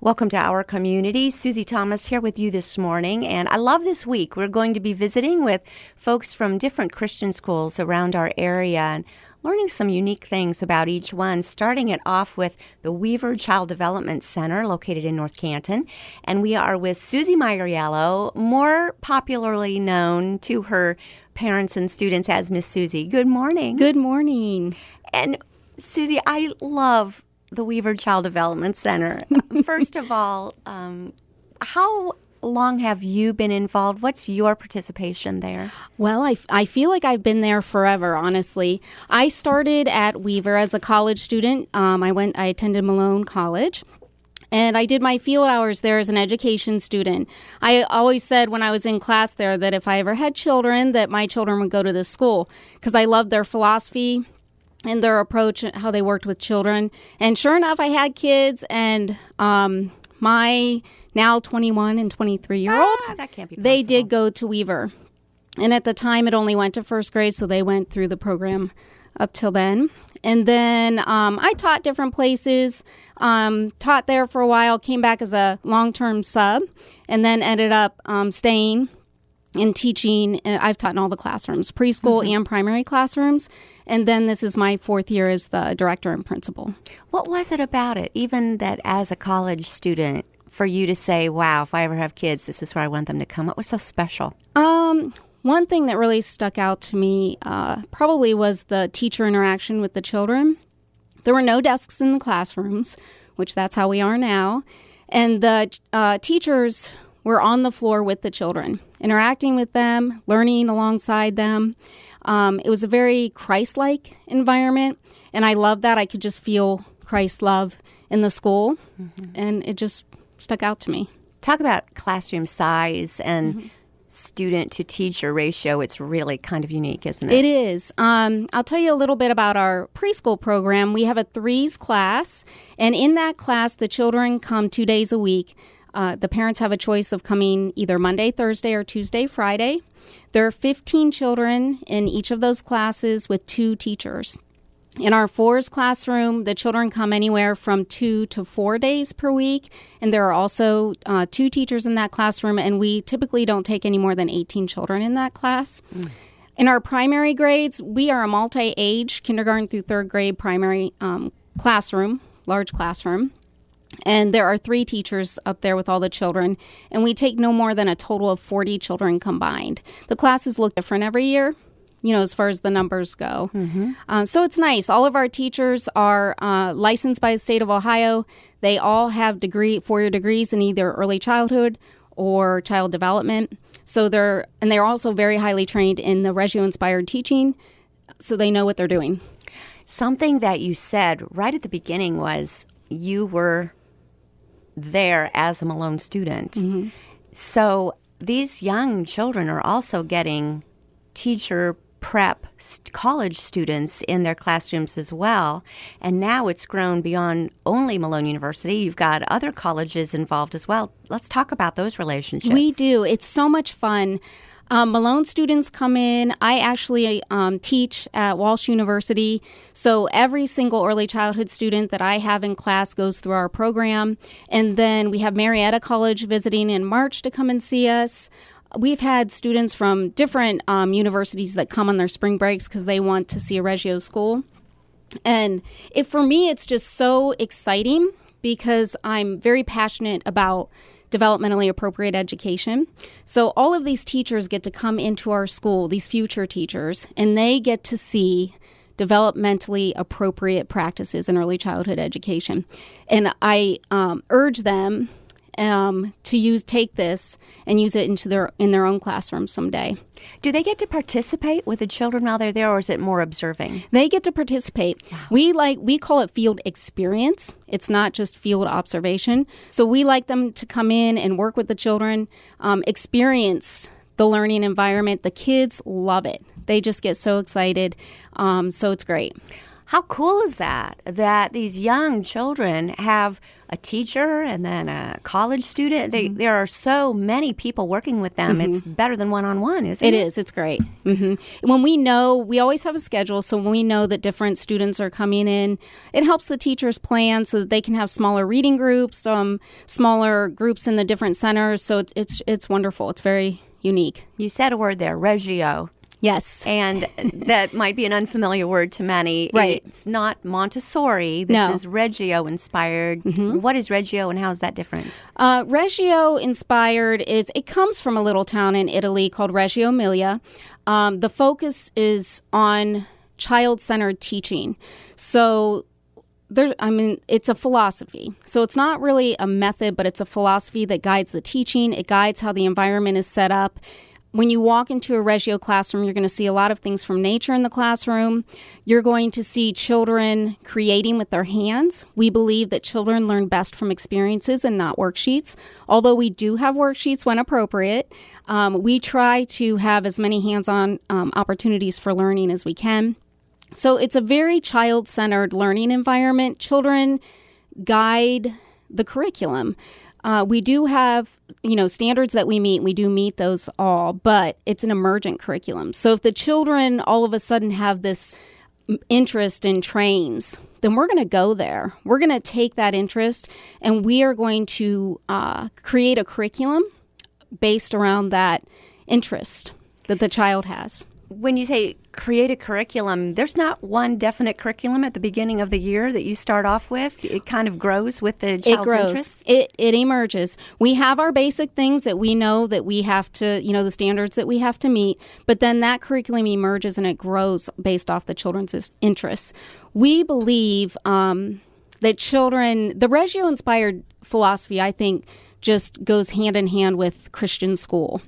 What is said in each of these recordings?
Welcome to our community. Susie Thomas here with you this morning. And I love this week. We're going to be visiting with folks from different Christian schools around our area and learning some unique things about each one, starting it off with the Weaver Child Development Center located in North Canton. And we are with Susie Maieriello, more popularly known to her parents and students as Miss Susie. Good morning. Good morning. And Susie, I love the Weaver Child Development Center. First of all, how long have you been involved? What's your participation there? Well, I feel like I've been there forever, honestly. I started at Weaver as a college student. I attended Malone College. And I did my field hours there as an education student. I always said when I was in class there that if I ever had children, that my children would go to this school because I loved their philosophy and their approach, how they worked with children. And sure enough, I had kids, and my now 21 and 23-year-old, that can't be possible. They did go to Weaver. And at the time, it only went to first grade, so they went through the program up till then. And then I taught different places, taught there for a while, came back as a long-term sub, and then ended up staying and teaching. I've taught in all the classrooms, preschool and primary classrooms. And then this is my fourth year as the director and principal. What was it about it, even that as a college student, for you to say, wow, if I ever have kids, this is where I want them to come? What was so special? One thing that really stuck out to me probably was the teacher interaction with the children. There were no desks in the classrooms, which that's how we are now. And the teachers were on the floor with the children, interacting with them, learning alongside them. It was a very Christ-like environment, and I love that. I could just feel Christ's love in the school, and it just stuck out to me. Talk about classroom size and student to teacher ratio. It's really kind of unique, isn't it? It is. I'll tell you a little bit about our preschool program. We have a threes class, and in that class, the children come 2 days a week. The parents have a choice of coming either Monday, Thursday, or Tuesday, Friday. There are 15 children in each of those classes with 2 teachers. In our fours classroom, the children come anywhere from 2 to 4 days per week, and there are also 2 teachers in that classroom, and we typically don't take any more than 18 children in that class. In our primary grades, we are a multi-age, kindergarten through third grade primary classroom, large classroom. And there are 3 teachers up there with all the children, and we take no more than a total of 40 children combined. The classes look different every year, as far as the numbers go. So it's nice. All of our teachers are licensed by the state of Ohio. They all have 4-year degrees in either early childhood or child development. So they're also very highly trained in the Reggio-inspired teaching, so they know what they're doing. Something that you said right at the beginning was you were there as a Malone student. So these young children are also getting teacher prep college students in their classrooms as well. And now it's grown beyond only Malone University. You've got other colleges involved as well. Let's talk about those relationships. We do. It's so much fun. Malone students come in. I actually teach at Walsh University. So every single early childhood student that I have in class goes through our program. And then we have Marietta College visiting in March to come and see us. We've had students from different universities that come on their spring breaks because they want to see a Reggio school. And for me, it's just so exciting because I'm very passionate about developmentally appropriate education. So all of these teachers get to come into our school, these future teachers, and they get to see developmentally appropriate practices in early childhood education. And I urge them to take this and use it in their own classroom someday. Do they get to participate with the children while they're there, or is it more observing? They get to participate. Wow. We call it field experience. It's not just field observation. So we like them to come in and work with the children, experience the learning environment. The kids love it. They just get so excited. So it's great. How cool is that these young children have a teacher and then a college student. There are so many people working with them. It's better than one-on-one, isn't it? It is. It's great. When we know, we always have a schedule, so when we know that different students are coming in, it helps the teachers plan so that they can have smaller reading groups, smaller groups in the different centers. So it's wonderful. It's very unique. You said a word there, Reggio. Yes. And that might be an unfamiliar word to many. Right. It's not Montessori. This is Reggio inspired. What is Reggio and how is that different? Reggio inspired it comes from a little town in Italy called Reggio Emilia. The focus is on child-centered teaching. So it's a philosophy. So it's not really a method, but it's a philosophy that guides the teaching. It guides how the environment is set up. When you walk into a Reggio classroom, you're going to see a lot of things from nature in the classroom. You're going to see children creating with their hands. We believe that children learn best from experiences and not worksheets. Although we do have worksheets when appropriate, we try to have as many hands-on opportunities for learning as we can. So it's a very child-centered learning environment. Children guide the curriculum. We do have, standards that we meet. We do meet those all, but it's an emergent curriculum. So if the children all of a sudden have this interest in trains, then we're going to go there. We're going to take that interest and we are going to create a curriculum based around that interest that the child has. When you say create a curriculum, there's not one definite curriculum at the beginning of the year that you start off with. It kind of grows with the child's interest. It emerges. We have our basic things that we know that we have to, the standards that we have to meet, but then that curriculum emerges and it grows based off the children's interests. We believe that children, the Reggio-inspired philosophy, I think, just goes hand in hand with Christian school.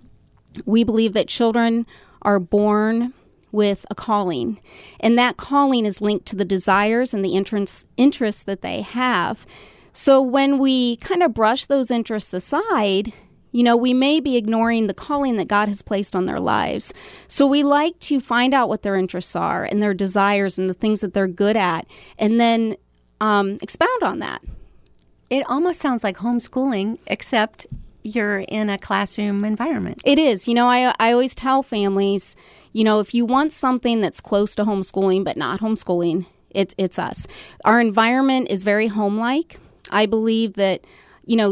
We believe that children are born with a calling, and that calling is linked to the desires and the interests that they have. So when we kind of brush those interests aside, we may be ignoring the calling that God has placed on their lives. So we like to find out what their interests are and their desires and the things that they're good at, and then expound on that. It almost sounds like homeschooling, except you're in a classroom environment. It is. I always tell families, if you want something that's close to homeschooling but not homeschooling, it's us. Our environment is very home-like. I believe that,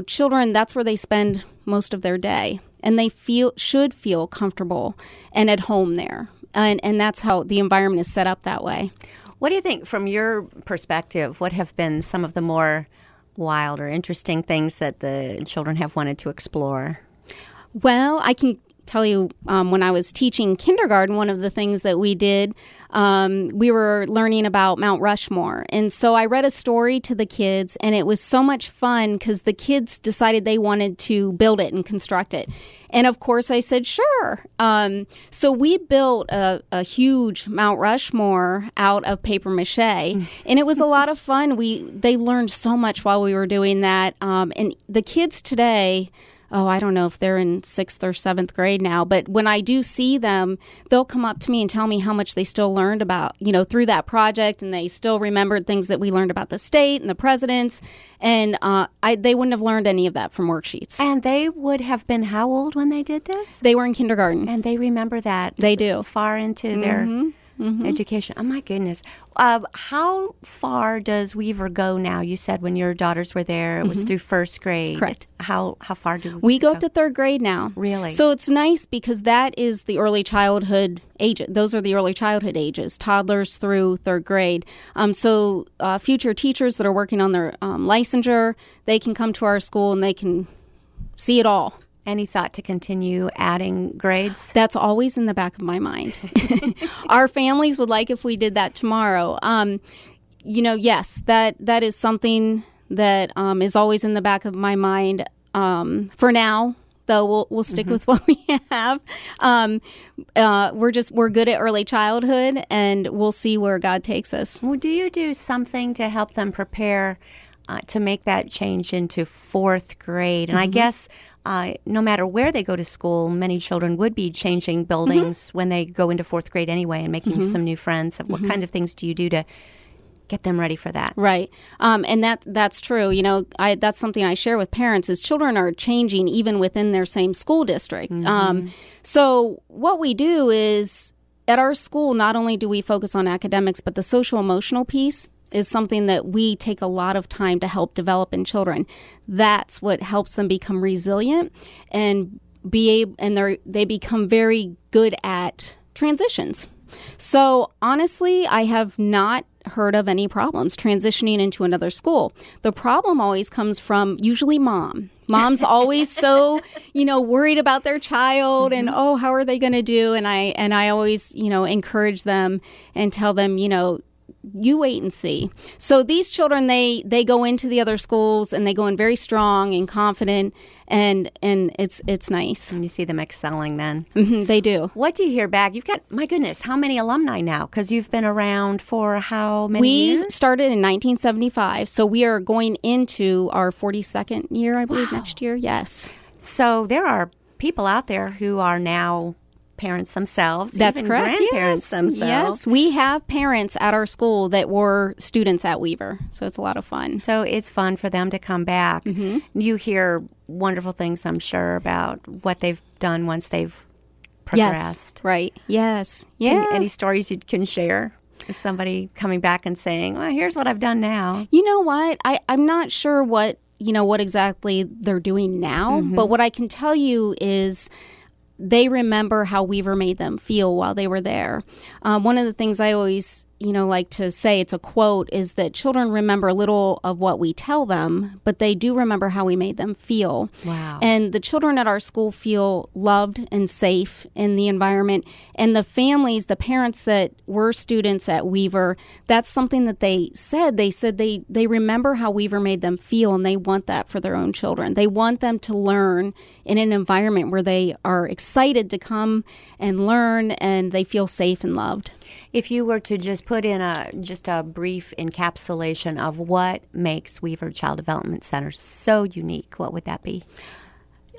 children, that's where they spend most of their day, and they should feel comfortable and at home there. And that's how the environment is set up that way. What do you think, from your perspective, what have been some of the more wild or interesting things that the children have wanted to explore? Well, I can tell you when I was teaching kindergarten, one of the things that we did, we were learning about Mount Rushmore. And so I read a story to the kids, and it was so much fun because the kids decided they wanted to build it and construct it. And of course I said, sure. So we built a huge Mount Rushmore out of paper mache, and it was a lot of fun. They learned so much while we were doing that. And the kids today, I don't know if they're in 6th or 7th grade now, but when I do see them, they'll come up to me and tell me how much they still learned about, through that project, and they still remembered things that we learned about the state and the presidents, and they wouldn't have learned any of that from worksheets. And they would have been how old when they did this? They were in kindergarten. And they remember that? They do. Far into their education. Oh, my goodness. How far does Weaver go now? You said when your daughters were there, it was through 1st grade. Correct. How far do we go up to 3rd grade now? Really? So it's nice because that is the early childhood age. Those are the early childhood ages, toddlers through 3rd grade. So future teachers that are working on their licensure, they can come to our school and they can see it all. Any thought to continue adding grades? That's always in the back of my mind. Our families would like if we did that tomorrow. Yes, that is something that is always in the back of my mind. For now, though, we'll stick with what we have. We're good at early childhood, and we'll see where God takes us. Well, do you do something to help them prepare to make that change into 4th grade? And I guess no matter where they go to school, many children would be changing buildings when they go into 4th grade anyway and making some new friends. What kind of things do you do to get them ready for that. Right. And that's true. You know, that's something I share with parents is children are changing even within their same school district. So what we do is at our school, not only do we focus on academics, but the social emotional piece is something that we take a lot of time to help develop in children. That's what helps them become resilient and they become very good at transitions. So honestly, I have not heard of any problems transitioning into another school. The problem always comes from usually mom. Mom's always so, worried about their child and, how are they going to do? And I always, encourage them and tell them, you wait and see. So these children, they go into the other schools and they go in very strong and confident, and it's nice. And you see them excelling then. They do. What do you hear back? You've got, my goodness, how many alumni now? Because you've been around for how many years? We started in 1975, so we are going into our 42nd year, I believe, next year. Yes. So there are people out there who are now parents themselves. That's even correct. Grandparents themselves. Yes, we have parents at our school that were students at Weaver, so it's a lot of fun. So it's fun for them to come back. You hear wonderful things, I'm sure, about what they've done once they've progressed. Yes, right. Yes. Yeah. Any stories you can share of somebody coming back and saying, well, here's what I've done now? You know what? I'm not sure what exactly they're doing now, but what I can tell you is they remember how Weaver made them feel while they were there. One of the things I always, like to say, it's a quote, is that children remember little of what we tell them, but they do remember how we made them feel. Wow. And the children at our school feel loved and safe in the environment. And the families, the parents that were students at Weaver, that's something that they said. They said they remember how Weaver made them feel, and they want that for their own children. They want them to learn in an environment where they are excited to come and learn, and they feel safe and loved. If you were to just put in just a brief encapsulation of what makes Weaver Child Development Center so unique, what would that be?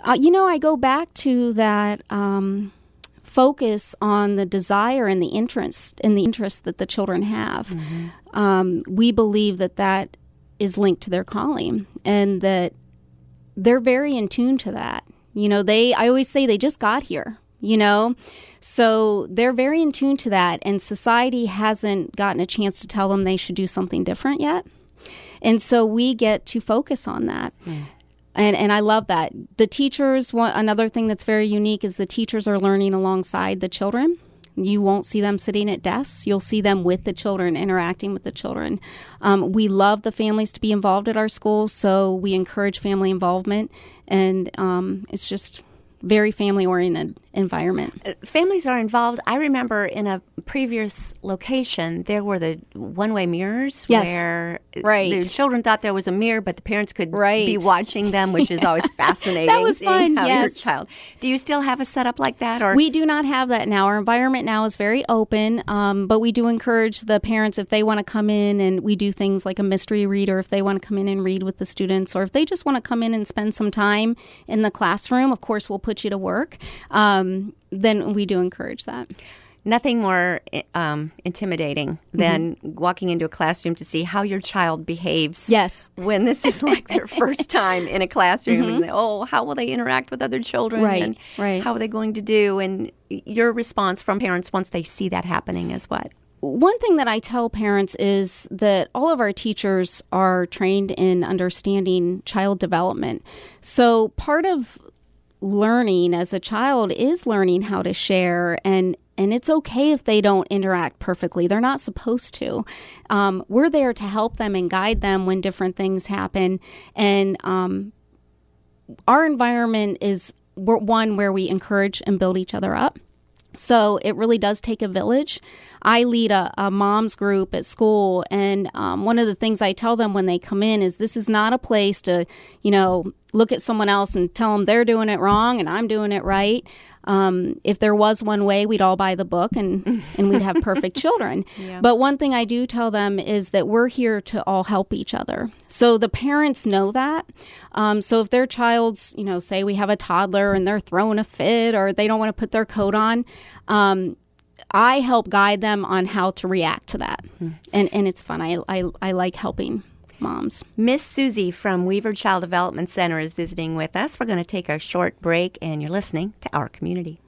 I go back to that focus on the desire and the interest that the children have. We believe that is linked to their calling, and that they're very in tune to that. I always say they just got here. So they're very in tune to that, and society hasn't gotten a chance to tell them they should do something different yet. And so we get to focus on that. And I love that. The teachers, another thing that's very unique is the teachers are learning alongside the children. You won't see them sitting at desks. You'll see them with the children, interacting with the children. We love the families to be involved at our school, so we encourage family involvement, and it's just very family-oriented environment. Families are involved. I remember in a previous location, there were the one-way mirrors where the children thought there was a mirror, but the parents could be watching them, which is always fascinating. That was fun, your child. Do you still have a setup like that? Or we do not have that now. Our environment now is very open, but we do encourage the parents, if they want to come in, and we do things like a mystery reader, if they want to come in and read with the students, or if they just want to come in and spend some time in the classroom, of course, we'll put you to work. Then we do encourage that. Nothing more intimidating than walking into a classroom to see how your child behaves. Yes. When this is like their first time in a classroom. And how will they interact with other children? Right. How are they going to do? And your response from parents once they see that happening is what? One thing that I tell parents is that all of our teachers are trained in understanding child development. So part of learning as a child is learning how to share, and it's okay if they don't interact perfectly. They're not supposed to. We're there to help them and guide them when different things happen. And our environment is one where we encourage and build each other up. So it really does take a village. I lead a mom's group at school, and one of the things I tell them when they come in is this is not a place to, look at someone else and tell them they're doing it wrong and I'm doing it right. If there was one way, we'd all buy the book and we'd have perfect children. Yeah. But one thing I do tell them is that we're here to all help each other. So the parents know that. So if their child's, say we have a toddler and they're throwing a fit or they don't want to put their coat on, I help guide them on how to react to that. And it's fun. I like helping moms. Miss Susie from Weaver Child Development Center is visiting with us. We're going to take a short break, and you're listening to Our Community.